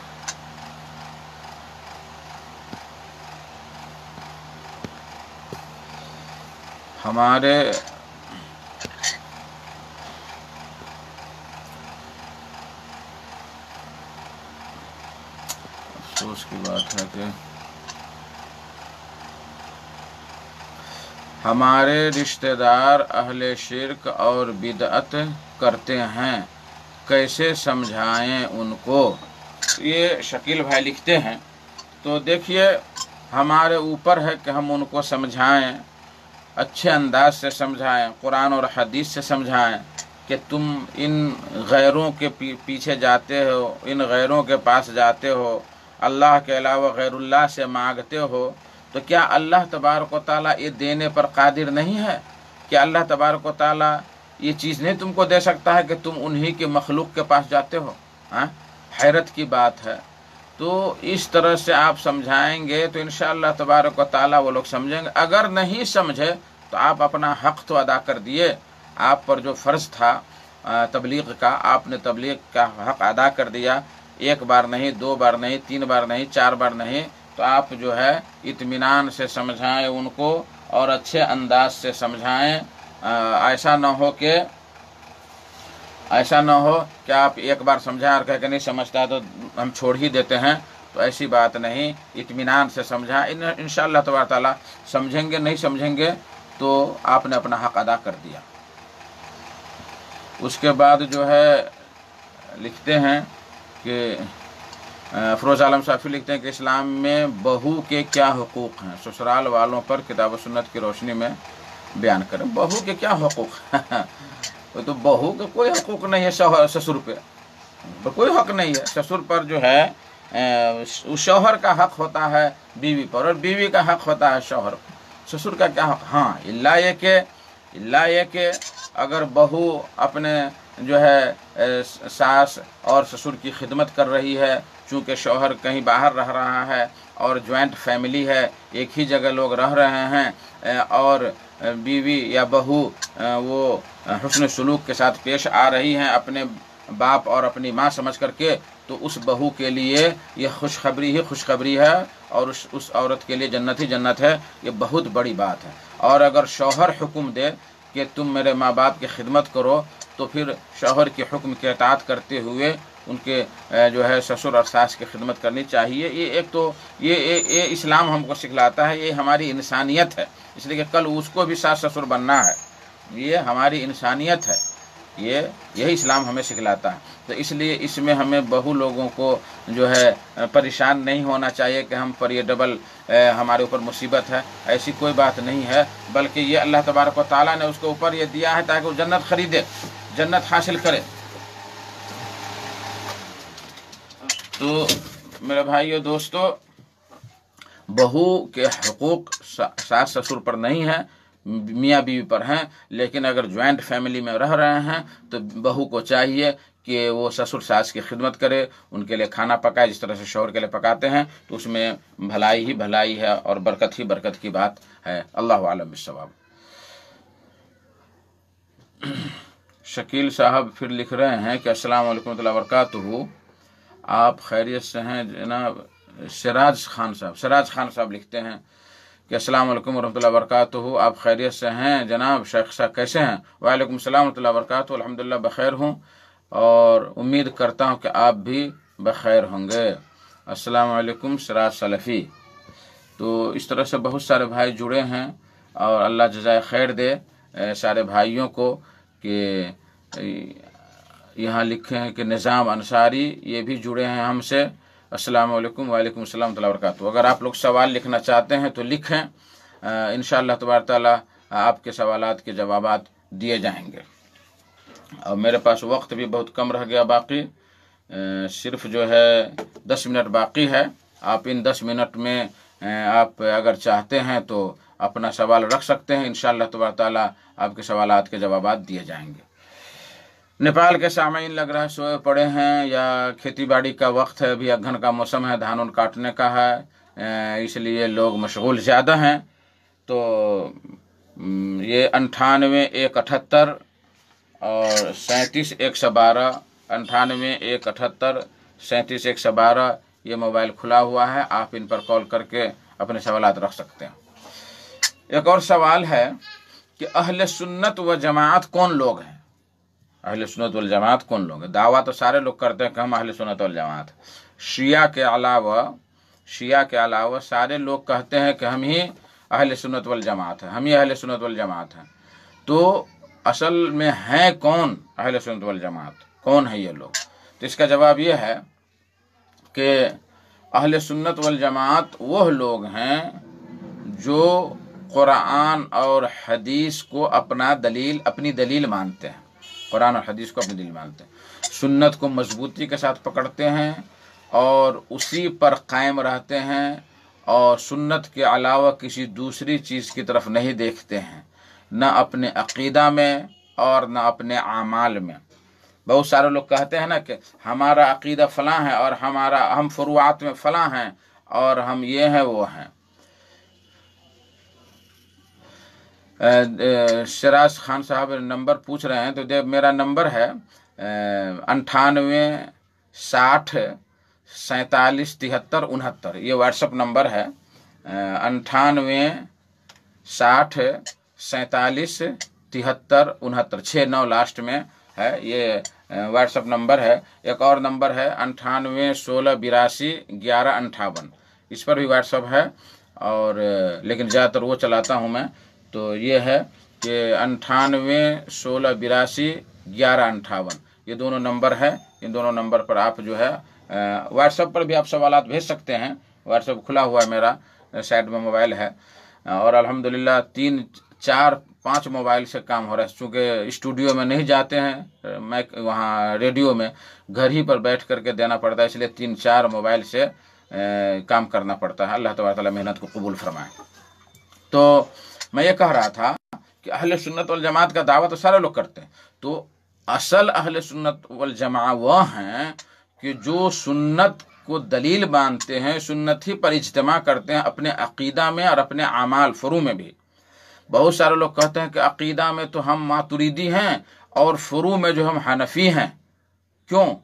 हमारे अफसोस की बात है कि हमारे रिश्तेदार अहले शिरक और बिदअत करते हैं, कैसे समझाएं उनको? ये शकील भाई लिखते हैं। तो देखिए, हमारे ऊपर है कि हम उनको समझाएं, अच्छे अंदाज से समझाएं, कुरान और हदीस से समझाएं कि तुम इन गैरों के पीछे जाते हो, इन गैरों के पास जाते हो, अल्लाह के अलावा गैरुल्लाह से मांगते हो, तो क्या अल्लाह तबारक व तआला ये देने पर कादिर नहीं है? क्या अल्लाह तबारक व तआला ये चीज़ नहीं तुमको दे सकता है कि तुम उन्हीं के मखलूक के पास जाते हो? हैरत की बात है। तो इस तरह से आप समझाएंगे तो इंशाअल्लाह तबारक व तआला वो लोग समझेंगे। अगर नहीं समझे तो आप अपना हक़ तो अदा कर दिए, आप पर जो फ़र्ज़ था तबलीग का, आपने तबलीग का हक़ अदा कर दिया। एक बार नहीं, दो बार नहीं, तीन बार नहीं, चार बार नहीं, तो आप जो है इत्मीनान से समझाएं उनको और अच्छे अंदाज से समझाएं। ऐसा न हो कि ऐसा ना हो कि आप एक बार समझाएं और कह के नहीं समझता है तो हम छोड़ ही देते हैं, तो ऐसी बात नहीं, इत्मीनान से समझाएं। इंशाअल्लाह तबारक ताला समझेंगे, नहीं समझेंगे तो आपने अपना हक अदा कर दिया। उसके बाद जो है लिखते हैं कि फ़िरोज़ आलम साफ़ी लिखते हैं कि इस्लाम में बहू के क्या हुकूक़ हैं, ससुराल वालों पर किताब और सुन्नत की रोशनी में बयान करें। बहू के क्या हुकूक़ तो बहू का कोई हुकूक़ नहीं है ससुर पे, तो कोई हक नहीं है। ससुर पर जो है शौहर का हक होता है बीवी पर, और बीवी का हक होता है शौहर पर। ससुर का क्या हक? हाँ, इल्ला ये कि अगर बहू अपने जो है सास और ससुर की खिदमत कर रही है, चूँकि शौहर कहीं बाहर रह रहा है और जॉइंट फैमिली है, एक ही जगह लोग रह रहे हैं, और बीवी या बहू वो हुस्न सलूक के साथ पेश आ रही हैं अपने बाप और अपनी माँ समझ करके, तो उस बहू के लिए ये खुशखबरी ही खुशखबरी है, और उस औरत के लिए जन्नत ही जन्नत है। ये बहुत बड़ी बात है। और अगर शौहर हुक्म दे कि तुम मेरे माँ बाप की खिदमत करो, तो फिर शौहर के हुक्म की इताअत करते हुए उनके जो है ससुर और सास की खिदमत करनी चाहिए। ये एक तो ये इस्लाम हमको सिखलाता है, ये हमारी इंसानियत है, इसलिए कि कल उसको भी सास ससुर बनना है, ये हमारी इंसानियत है, यही इस्लाम हमें सिखलाता है। तो इसलिए इसमें हमें बहू लोगों को जो है परेशान नहीं होना चाहिए कि हम पर ये डबल हमारे ऊपर मुसीबत है, ऐसी कोई बात नहीं है, बल्कि ये अल्लाह तबारक व तआला ने उसके ऊपर ये दिया है ताकि वो जन्नत खरीदे, जन्नत हासिल करे। तो मेरे भाइयों दोस्तों, बहू के हुकूक सास ससुर पर नहीं है, मियाँ बीवी पर हैं। लेकिन अगर ज्वाइंट फैमिली में रह रहे हैं तो बहू को चाहिए कि वो ससुर सास की खिदमत करे, उनके लिए खाना पकाए जिस तरह से शौहर के लिए पकाते हैं, तो उसमें भलाई ही भलाई है और बरकत ही बरकत की बात है। अल्लाह आलम बिस्सवाब। शकील साहब फिर लिख रहे हैं कि अस्सलाम वालेकुम व बरकातुहू, आप खैरियत से हैं जनाब? सिराज खान साहब लिखते हैं कि अस्सलाम वालेकुम रहमतुल्लाहि व बरकातुहू, आप खैरियत से हैं जनाब? शेख साहब कैसे हैं? वालेकुम सलाम रहमतुल्लाहि व बरकातुहू, अल्हम्दुलिल्लाह बखैर हूँ और उम्मीद करता हूँ कि आप भी बखैर होंगे। अस्सलाम वालेकुम सिराज सलफ़ी। तो इस तरह से बहुत सारे भाई जुड़े हैं और अल्लाह जज़ाए खैर दे सारे भाइयों को। कि यहाँ लिखे हैं कि निज़ाम अंसारी, ये भी जुड़े हैं हमसे। अस्सलाम वालेकुम। वालेकुम अस्सलाम व बरकातुहू। अगर आप लोग सवाल लिखना चाहते हैं तो लिखें, इंशाअल्लाह तबारक तआला आपके सवालात के जवाबात दिए जाएंगे। और मेरे पास वक्त भी बहुत कम रह गया बाकी, सिर्फ जो है 10 मिनट बाकी है। आप इन 10 मिनट में आप अगर चाहते हैं तो अपना सवाल रख सकते हैं, इंशाअल्लाह तबारक तआला आपके सवालात के जवाबात दिए जाएंगे। नेपाल के सामीन लग रहा है सोए पड़े हैं या खेती बाड़ी का वक्त है, अभी अगहन का मौसम है, धान उन काटने का है, इसलिए लोग मशगूल ज़्यादा हैं। तो ये 98-178 और 37-112, 98-178 37-112 ये मोबाइल खुला हुआ है, आप इन पर कॉल करके अपने सवालात रख सकते हैं। एक और सवाल है कि अहले सुन्नत व जमात कौन लोग हैं? अहले सुन्नत वल जमात कौन लोग हैं? दावा तो सारे लोग करते हैं कि हम अहले सुन्नत वल जमात। शिया के अलावा सारे लोग कहते हैं कि हम ही अहले सुन्नत वल जमात हैं, हम ही अहले सुन्नत वल जमात हैं। तो असल में हैं कौन अहले सुन्नत वल जमात? कौन है ये लोग? तो इसका जवाब ये है कि अहले सुन्नत वल जमात वह लोग हैं जो कुरान और हदीस को अपनी दलील मानते हैं, कुरान और हदीस को अपनी दलील मानते हैं, सुन्नत को मजबूती के साथ पकड़ते हैं और उसी पर कायम रहते हैं, और सुन्नत के अलावा किसी दूसरी चीज़ की तरफ नहीं देखते हैं, न अपने अक़ीदा में और न अपने आमाल में। बहुत सारे लोग कहते हैं ना कि हमारा अक़ीदा फ़लाँ है और हम फ़ुरूआत में फ़लाँ हैं और हम ये हैं वो हैं। सिराज खान साहब नंबर पूछ रहे हैं, तो मेरा नंबर है 98 60 47 73 69, ये व्हाट्सअप नंबर है। 98 60 47 73 69, 69 लास्ट में है। ये व्हाट्सअप नंबर है। एक और नंबर है 9816821158, इस पर भी व्हाट्सअप है। और लेकिन ज़्यादातर वो चलाता हूँ मैं, तो ये है कि 9816821158, ये दोनों नंबर है। इन दोनों नंबर पर आप जो है व्हाट्सएप पर भी आप सवालात भेज सकते हैं। व्हाट्सएप खुला हुआ है मेरा, साइड में मोबाइल है। और अल्हम्दुलिल्लाह 3, 4, 5 मोबाइल से काम हो रहा है। चूँकि स्टूडियो में नहीं जाते हैं, मैं वहाँ रेडियो में घर ही पर बैठ करके देना पड़ता है, इसलिए 3, 4 मोबाइल से काम करना पड़ता है। अल्लाह तबारक तआला मेहनत को कबूल फरमाए। तो मैं ये कह रहा था कि अहले सुन्नत वल जमात का दावा तो सारे लोग करते हैं, तो असल अहले सुन्नत वल जमा वह हैं कि जो सुन्नत को दलील मानते हैं, सुन्नत ही पर इज्तिमा करते हैं अपने अकीदा में और अपने अमाल फुरू में भी। बहुत सारे लोग कहते हैं कि अकीदा में तो हम मातुरीदी हैं और फुरू में जो हम हनफी हैं। क्यों?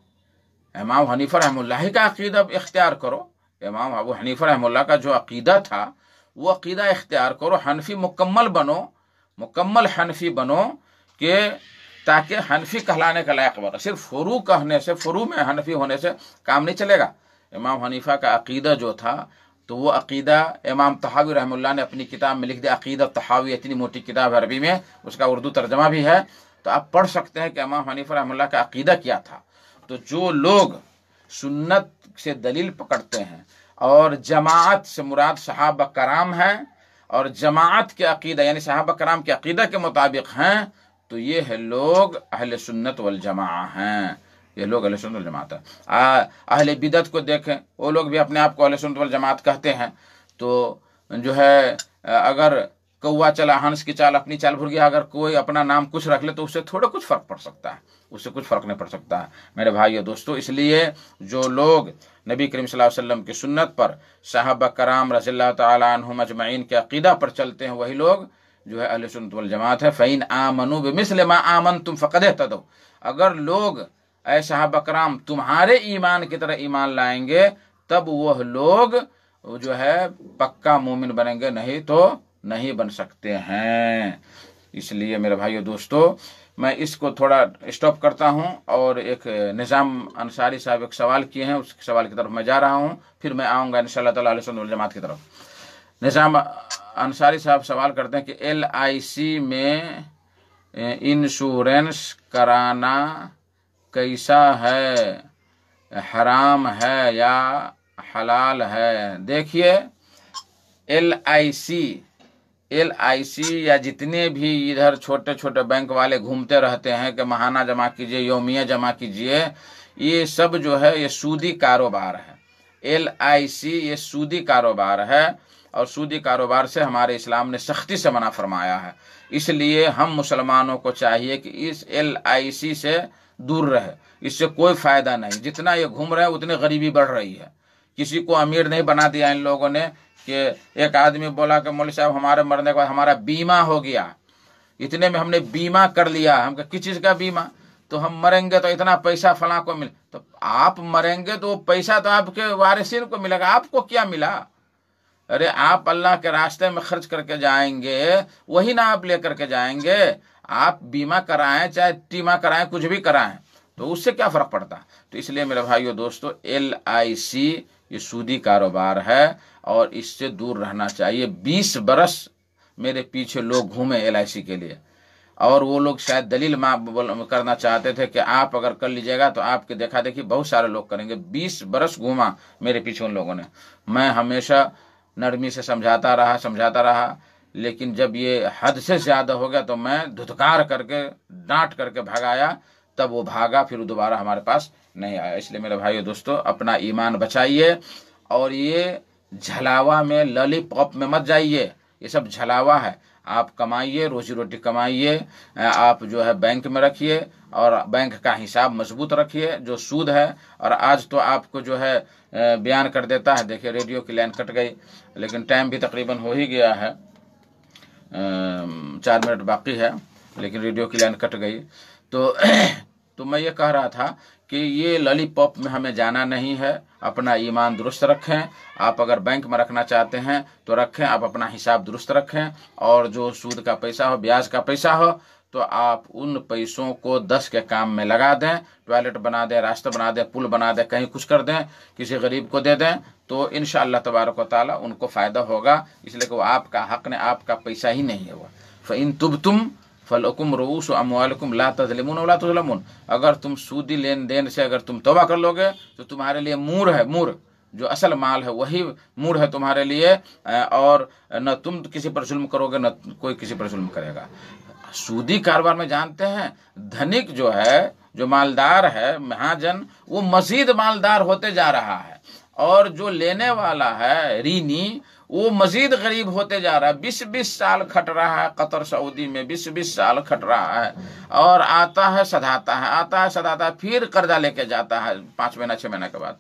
इमाम हनीफा रहमतुल्लाह का अकीदा इख्तियार करो। इमाम अबू हनीफा रहमतुल्लाह का जो अकीदा था वो अकीदा इख्तियार करो, हनफी मुकम्मल बनो, मुकम्मल हनफी बनो कि ताकि हनफी कहलाने का लायक बनो। सिर्फ फुरू कहने से, फुरू में हनफी होने से काम नहीं चलेगा। इमाम हनीफा का अकीदा जो था, तो वो अकीदा इमाम तहावी रहमतुल्लाह ने अपनी किताब में लिख दिया। अकीदा तहावी इतनी मोटी किताब है अरबी में, उसका उर्दू तर्जमा भी है, तो आप पढ़ सकते हैं कि इमाम हनीफा रहमतुल्लाह का अकीदा क्या था। तो जो लोग सुन्नत से दलील पकड़ते हैं और जमाअत से मुराद सहाबा कराम हैं और जमाअत के अकीदा यानी सहाबा कराम के अकीदा के मुताबिक हैं, तो ये है लोग अहले सुन्नत वल जमाअत हैं। ये लोग अहले सुन्नत वल जमाअत है। अहले बिदत को देखें, वो लोग भी अपने आप को अहले सुन्नत वल जमाअत कहते हैं। तो जो है अगर कौवा चला हंस की चाल अपनी चाल भूल गया, अगर कोई अपना नाम कुछ रख ले तो उससे थोड़ा कुछ फर्क पड़ सकता है, उससे कुछ फर्क नहीं पड़ सकता है मेरे भाइयों दोस्तों। इसलिए जो लोग नबी करीम सल्लल्लाहु अलैहि वसल्लम की सुन्नत पर, सहाबा कराम रज़ियल्लाहु तआला अन्हुम अजमईन के अकीदा पर चलते हैं, वही लोग जो है अहले सुन्नत वल जमाअत है। फ़इन आमनू बिमिस्लि मा आमनतुम फ़क़द इहतदौ, अगर लोग ऐ सहाबा कराम तुम्हारे ईमान की तरह ईमान लाएंगे तब वह लोग जो है पक्का मोमिन बनेंगे, नहीं तो नहीं बन सकते हैं। इसलिए मेरे भाइयों दोस्तों, मैं इसको थोड़ा स्टॉप करता हूं और एक निज़ाम अंसारी साहब एक सवाल किए हैं, उस सवाल की तरफ मैं जा रहा हूं, फिर मैं आऊँगा इंशाअल्लाह ताला अहले सुन्नत वल जमात की तरफ। निज़ाम अंसारी साहब सवाल करते हैं कि LIC में इंश्योरेंस कराना कैसा है, हराम है या हलाल है? देखिए, LIC या जितने भी इधर छोटे छोटे बैंक वाले घूमते रहते हैं कि महाना जमा कीजिए, यौमिया जमा कीजिए, ये सब जो है ये सूदी कारोबार है। LIC ये सूदी कारोबार है और सूदी कारोबार से हमारे इस्लाम ने सख्ती से मना फरमाया है। इसलिए हम मुसलमानों को चाहिए कि इस LIC से दूर रहे, इससे कोई फायदा नहीं। जितना ये घूम रहे हैं उतनी गरीबी बढ़ रही है। किसी को अमीर नहीं बना दिया इन लोगों ने कि एक आदमी बोला कि मौलवी साहब हमारे मरने के बाद हमारा बीमा हो गया, इतने में हमने बीमा कर लिया। हम किस चीज़ का बीमा? तो हम मरेंगे तो इतना पैसा फलां को मिले। तो आप मरेंगे तो पैसा तो आपके वारिसिन को मिलेगा, आपको क्या मिला? अरे आप अल्लाह के रास्ते में खर्च करके जाएंगे, वही ना आप लेकर के जाएंगे। आप बीमा कराएं चाहे टीमा कराएं, कुछ भी कराएं, तो उससे क्या फर्क पड़ता? तो इसलिए मेरे भाइयों दोस्तों, LIC ये सूदी कारोबार है और इससे दूर रहना चाहिए। 20 बरस मेरे पीछे लोग घूमे LIC के लिए, और वो लोग शायद दलील करना चाहते थे कि आप अगर कर लीजिएगा तो आपके देखा देखी बहुत सारे लोग करेंगे। 20 बरस घूमा मेरे पीछे उन लोगों ने। मैं हमेशा नरमी से समझाता रहा, लेकिन जब ये हद से ज़्यादा हो गया तो मैं धुतकार करके डांट करके भगाया, तब वो भागा, फिर दोबारा हमारे पास नहीं आया। इसलिए मेरे भाइयों दोस्तों, अपना ईमान बचाइए और ये झलावा में, लॉलीपॉप में मत जाइए। ये सब झलावा है। आप कमाइए, रोजी रोटी कमाइए, आप जो है बैंक में रखिए और बैंक का हिसाब मजबूत रखिए। जो सूद है, और आज तो आपको जो है बयान कर देता है। देखिए रेडियो की लाइन कट गई, लेकिन टाइम भी तकरीबन हो ही गया है, 4 मिनट बाकी है, लेकिन रेडियो की लाइन कट गई। तो मैं ये कह रहा था कि ये लॉलीपॉप में हमें जाना नहीं है। अपना ईमान दुरुस्त रखें। आप अगर बैंक में रखना चाहते हैं तो रखें, आप अपना हिसाब दुरुस्त रखें, और जो सूद का पैसा हो, ब्याज का पैसा हो, तो आप उन पैसों को 10 के काम में लगा दें, टॉयलेट बना दें, रास्ता बना दें, पुल बना दें, कहीं कुछ कर दें, किसी गरीब को दे दें, तो इंशाअल्लाह तबारक व तआला उनको फ़ायदा होगा। इसलिए कि वो आपका हक़ ने, आपका पैसा ही नहीं है वो। फ़इन तुब्तुम फलकुम रूस अमवालकुम ला तज़लिमून वला तुज़लमून। अगर तुम सूदी लेन देन से अगर तुम तौबा कर लोगे तो तुम्हारे लिए मूर है, मूर जो असल माल है वही मूर है तुम्हारे लिए, और न तुम किसी पर जुल्म करोगे न कोई किसी पर जुल्म करेगा। सूदी कारोबार में जानते हैं धनिक जो है, जो मालदार है, महाजन, वो मजीद मालदार होते जा रहा है, और जो लेने वाला है ऋणी वो मजीद गरीब होते जा रहा है। 20-20 साल खट रहा है कतर सऊदी में, 20-20 साल खट रहा है, और आता है सधाता है, आता है सधाता है, फिर कर्जा लेके जाता है 5 महीना 6 महीने के बाद।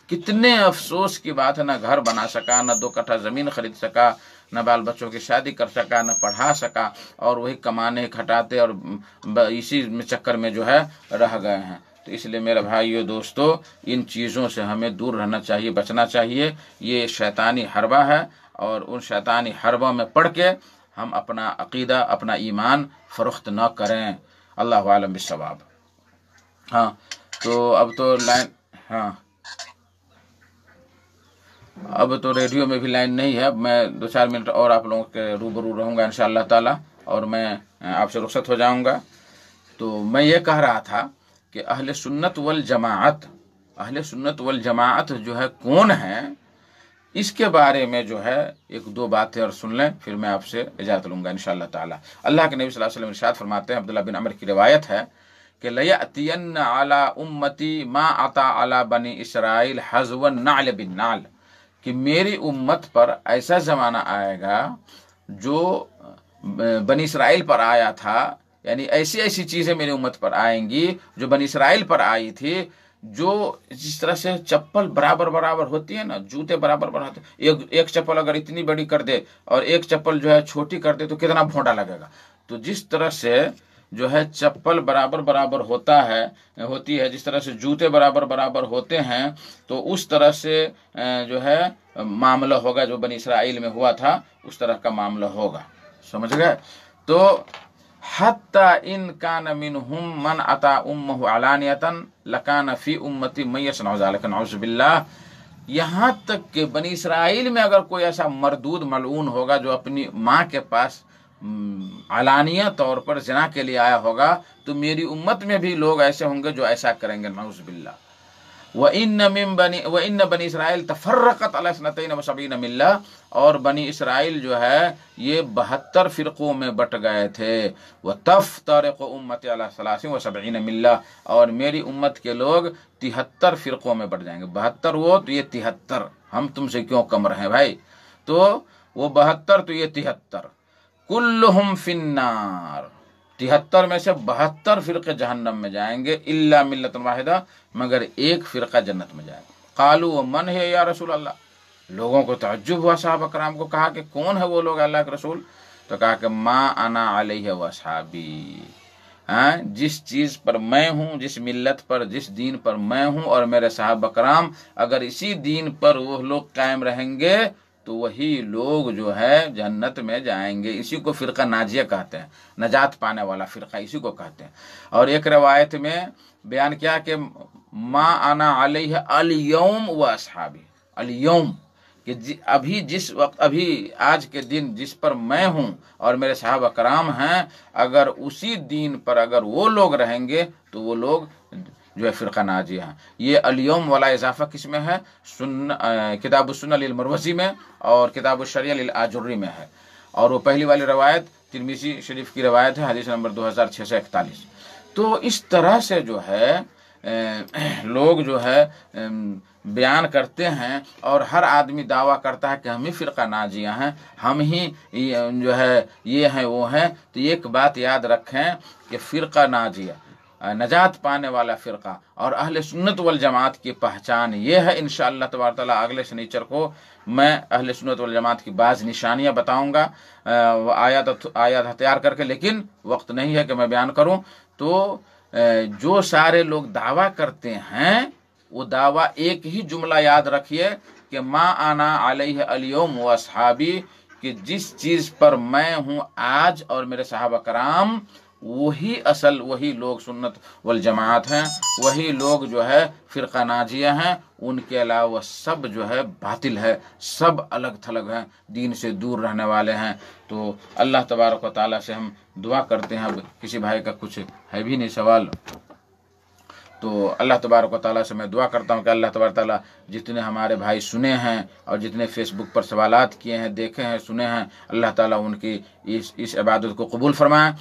कितने अफसोस की बात है, ना घर बना सका, न 2 कट्ठा जमीन खरीद सका, न बाल बच्चों की शादी कर सका, न पढ़ा सका, और वही कमाने खटाते और इसी चक्कर में जो है रह गए हैं। तो इसलिए मेरे भाइयों दोस्तों, इन चीज़ों से हमें दूर रहना चाहिए, बचना चाहिए। ये शैतानी हरबा है, और उन शैतानी हरबों में पढ़ के हम अपना अकीदा, अपना ईमान फरोख्त न करें। अल्लाह आलम बिस्सवाब। हाँ, तो अब तो लाइन, हाँ, अब तो रेडियो में भी लाइन नहीं है। मैं 2-4 मिनट और आप लोगों के रूबरू रहूँगा इंशाअल्लाह ताला, और मैं आपसे रुखसत हो जाऊँगा। तो मैं ये कह रहा था कि अहले सुन्नत वल जमाअत, अहले सुन्नत वल जमाअत जो है कौन है, इसके बारे में जो है 1-2 बातें और सुन लें, फिर मैं आपसे इजाज़त लूँगा इंशाअल्लाह ताला। अल्लाह के नबी सल्लल्लाहु अलैहि वसल्लम इरशाद फरमाते हैं, अब्दुल्लाह बिन अमर की रिवायत है कि लयअतियन्न अला उम्मती मा अता अला बनी इसराइल हज़वन नाल बिन नाल, कि मेरी उम्मत पर ऐसा ज़माना आएगा जो बनी इसराइल पर आया था, यानी ऐसी ऐसी चीज़ें मेरी उम्मत पर आएंगी जो बनी इसराइल पर आई थी, जो जिस तरह से चप्पल बराबर बराबर होती है ना, जूते बराबर बराबर, एक चप्पल अगर इतनी बड़ी कर दे और एक चप्पल जो है छोटी कर दे तो कितना भोंडा लगेगा। तो जिस तरह से जो है चप्पल बराबर बराबर होती है, जिस तरह से जूते बराबर बराबर होते हैं, तो उस तरह से जो है मामला होगा, जो बनी इसराइल में हुआ था उस तरह का मामला होगा। समझ गए? तो हत्ता इन कान मिनहुम मन अता उम्महु अलानियतन लकान फी उम्मती मयसनउ ज़ालिका नऊज़ु बिल्लाह। यहाँ तक कि बनी इसराइल में अगर कोई ऐसा मरदूद मलऊन होगा जो अपनी माँ के पास अलानिया तौर पर ज़िना के लिए आया होगा, तो मेरी उम्मत में भी लोग ऐसे होंगे जो ऐसा करेंगे, नऊज़ु बिल्लाह। व इन बनी इसराइल तफर्रक़त अला इस्नतैन व सबईन मिल्ला, और बनी इसराइल जो है ये 72 फ़िरक़ों में बट गए थे। व तफ्तरिक़ु उम्मती अला सलासिन व सबईन मिल्ला, और मेरी उम्मत के लोग 73 फ़िरक़ों में बट जाएंगे। 72 वो तो ये 73, हम तुमसे क्यों कम रहे भाई? तो वो 72 तो ये 73, कुल्लुहुम फिन्नार, 73 में से 72 फ़िरक़े जहन्नम में जाएंगे, इल्ला मिल्लतन वाहिदा, मगर एक फ़िरक़ा जन्नत में जाएगा। क़ालू व मन है या रसूल अल्लाह, लोगों को तअज्जुब हुआ, सहाबा कराम को कहा कि कौन है वो लोग अल्लाह के रसूल? तो कहा कि मा अना अलैहि व असहाबी, हाँ, जिस चीज़ पर मैं हूँ, जिस मिल्लत पर, जिस दीन पर मैं हूँ और मेरे सहाबा कराम, अगर इसी दीन पर वो लोग कायम रहेंगे तो वही लोग जो है जन्नत में जाएंगे। इसी को फ़िरक़ा नाजिया कहते हैं, नजात पाने वाला फ़िरक़ा इसी को कहते हैं। और एक रवायत में बयान किया कि मा अना अलैहि अल यौम व असहाबी, अल यौम, कि अभी जिस वक्त, अभी आज के दिन जिस पर मैं हूँ और मेरे सहाबा कराम हैं, अगर उसी दीन पर अगर वो लोग रहेंगे तो वो लोग जो है फ़िरक़ा नाजिया है। ये अल-यौम वाला इजाफा किस में है? किताब सुन्नह लिल मरवज़ी में और किताब शरिया लिल आजुर्री में है। और वो पहली वाली रवायत तिरमिज़ी शरीफ की रवायत है, हदीस नंबर 2641। तो इस तरह से जो है लोग जो है बयान करते हैं, और हर आदमी दावा करता है कि हम ही फ़िरक़ा नाजिया हैं, हम ही जो है ये हैं वो हैं। तो एक बात याद रखें कि फ़िरक़ा नाजिया, नजात पाने वाला फ़िरक़ा, और अहले सुन्नत वल जमात की पहचान ये है। इंशाअल्लाह तबारक तआला अगले शनिचर को मैं अहले सुन्नत वल जमात की बाज़ निशानियाँ बताऊँगा, आयात तैयार करके, लेकिन वक्त नहीं है कि मैं बयान करूँ। तो जो सारे लोग दावा करते हैं वो दावा एक ही जुमला याद रखिए कि मा आना अलैहि अल-यौम व असहाबी, कि जिस चीज़ पर मैं हूँ आज और मेरे सहाबा कराम, वही असल, वही लोग सुन्नत वल जमात हैं, वही लोग जो है फ़िरक़ा नाजिया हैं। उनके अलावा सब जो है बातिल है, सब अलग थलग हैं, दीन से दूर रहने वाले हैं। तो अल्लाह तबारक व तआला से हम दुआ करते हैं। अब किसी भाई का कुछ है भी नहीं सवाल, तो अल्लाह तबारक व तआला से मैं दुआ करता हूँ कि अल्लाह तबारक व तआला जितने हमारे भाई सुने हैं और जितने फेसबुक पर सवालात किए हैं, देखे हैं, सुने हैं, अल्लाह ताला उनकी इस इबादत को कबूल फरमाए।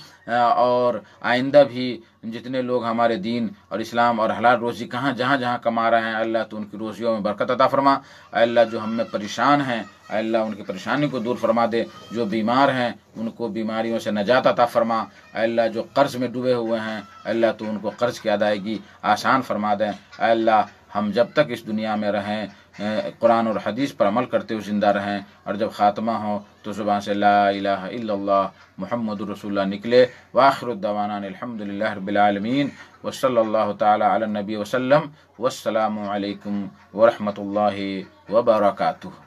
और आइंदा भी जितने लोग हमारे दीन और इस्लाम और हलाल रोज़ी जहाँ जहाँ कमा रहे हैं, अल्लाह तो उनकी रोज़ियों में बरकत अता फरमा। अल्लाह जो हम में परेशान हैं, अल्लाह उनकी परेशानी को दूर फरमा दे। जो बीमार हैं उनको बीमारियों से नजात अता फरमा। अल्लाह जो कर्ज़ में डूबे हुए हैं, अल्लाह तो उनको कर्ज़ की अदायगी आसान फरमा दें। अल्लाह हम जब तक इस दुनिया में रहें कुरान और हदीस पर अमल करते हुए ज़िंदा रहें, और जब ख़ात्मा हो तो ज़ुबान से ला इलाहा इल्लल्लाह मुहम्मदुर रसूलुल्लाह निकले। व आखिरु दवाना अल्हम्दुलिल्लाहि रब्बिल आलमीन व सल्लल्लाहु तआला अला नबी वसल्लम। वस्सलामु अलैकुम व रहमतुल्लाहि व बरकातुहू।